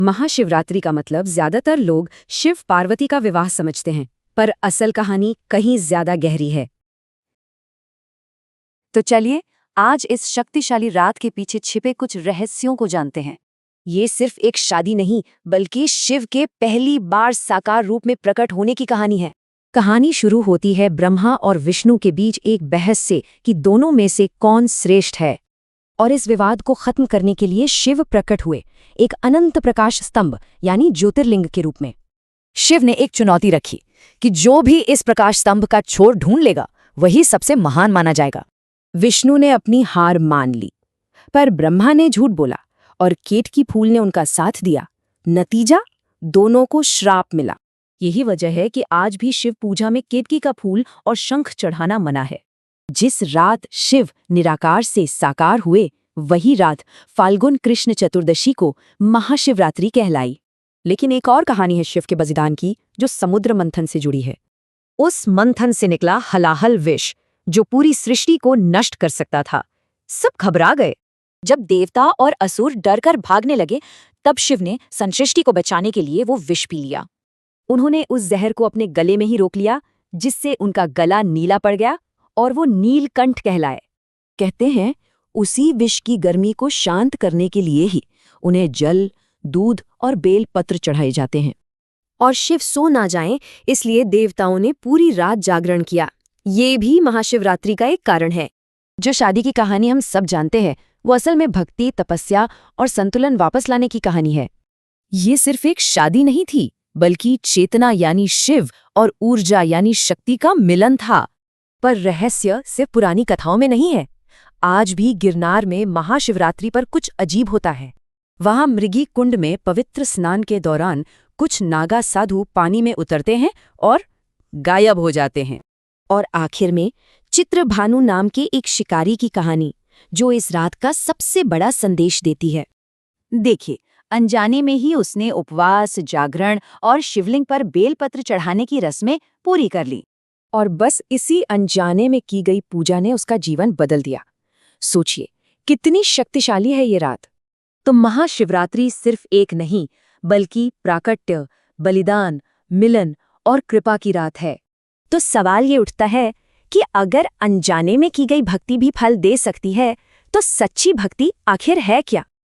महाशिवरात्रि का मतलब ज्यादातर लोग शिव पार्वती का विवाह समझते हैं, पर असल कहानी कहीं ज्यादा गहरी है। तो चलिए आज इस शक्तिशाली रात के पीछे छिपे कुछ रहस्यों को जानते हैं। ये सिर्फ एक शादी नहीं, बल्कि शिव के पहली बार साकार रूप में प्रकट होने की कहानी है। कहानी शुरू होती है ब्रह्मा और विष्णु के बीच एक बहस से कि दोनों में से कौन श्रेष्ठ है, और इस विवाद को खत्म करने के लिए शिव प्रकट हुए, एक अनंत प्रकाश स्तंभ यानी ज्योतिर्लिंग के रूप में। शिव ने एक चुनौती रखी कि जो भी इस प्रकाश स्तंभ का छोर ढूंढ लेगा वही सबसे महान माना जाएगा। विष्णु ने अपनी हार मान ली, पर ब्रह्मा ने झूठ बोला और केतकी फूल ने उनका साथ दिया। नतीजा, दोनों को श्राप मिला। यही वजह है कि आज भी शिव पूजा में केतकी का फूल और शंख चढ़ाना मना है। जिस रात शिव निराकार से साकार हुए, वही रात फाल्गुन कृष्ण चतुर्दशी को महाशिवरात्रि कहलाई। लेकिन एक और कहानी है शिव के बलिदान की, जो समुद्र मंथन से जुड़ी है। उस मंथन से निकला हलाहल विष, जो पूरी सृष्टि को नष्ट कर सकता था। सब घबरा गए। जब देवता और असुर डरकर भागने लगे, तब शिव ने संसृष्टि को बचाने के लिए वो विष पी लिया। उन्होंने उस जहर को अपने गले में ही रोक लिया, जिससे उनका गला नीला पड़ गया और वो नीलकंठ कहलाए। कहते हैं उसी विष की गर्मी को शांत करने के लिए ही उन्हें जल, दूध और बेल पत्र चढ़ाए जाते हैं। और शिव सो ना जाएं, इसलिए देवताओं ने पूरी रात जागरण किया। ये भी महाशिवरात्रि का एक कारण है। जो शादी की कहानी हम सब जानते हैं, वो असल में भक्ति, तपस्या और संतुलन वापस लाने की कहानी है। ये सिर्फ एक शादी नहीं थी, बल्कि चेतना यानी शिव और ऊर्जा यानी शक्ति का मिलन था। पर रहस्य सिर्फ पुरानी कथाओं में नहीं है। आज भी गिरनार में महाशिवरात्रि पर कुछ अजीब होता है। वहां मृगी कुंड में पवित्र स्नान के दौरान कुछ नागा साधु पानी में उतरते हैं और गायब हो जाते हैं। और आखिर में चित्रभानु नाम के एक शिकारी की कहानी, जो इस रात का सबसे बड़ा संदेश देती है। देखिए, अनजाने में ही उसने उपवास, जागरण और शिवलिंग पर बेलपत्र चढ़ाने की रस्में पूरी कर ली। और बस इसी अनजाने में की गई पूजा ने उसका जीवन बदल दिया। सोचिए कितनी शक्तिशाली है ये रात। तो महाशिवरात्रि सिर्फ एक नहीं, बल्कि प्राकट्य, बलिदान, मिलन और कृपा की रात है। तो सवाल ये उठता है कि अगर अनजाने में की गई भक्ति भी फल दे सकती है, तो सच्ची भक्ति आखिर है क्या?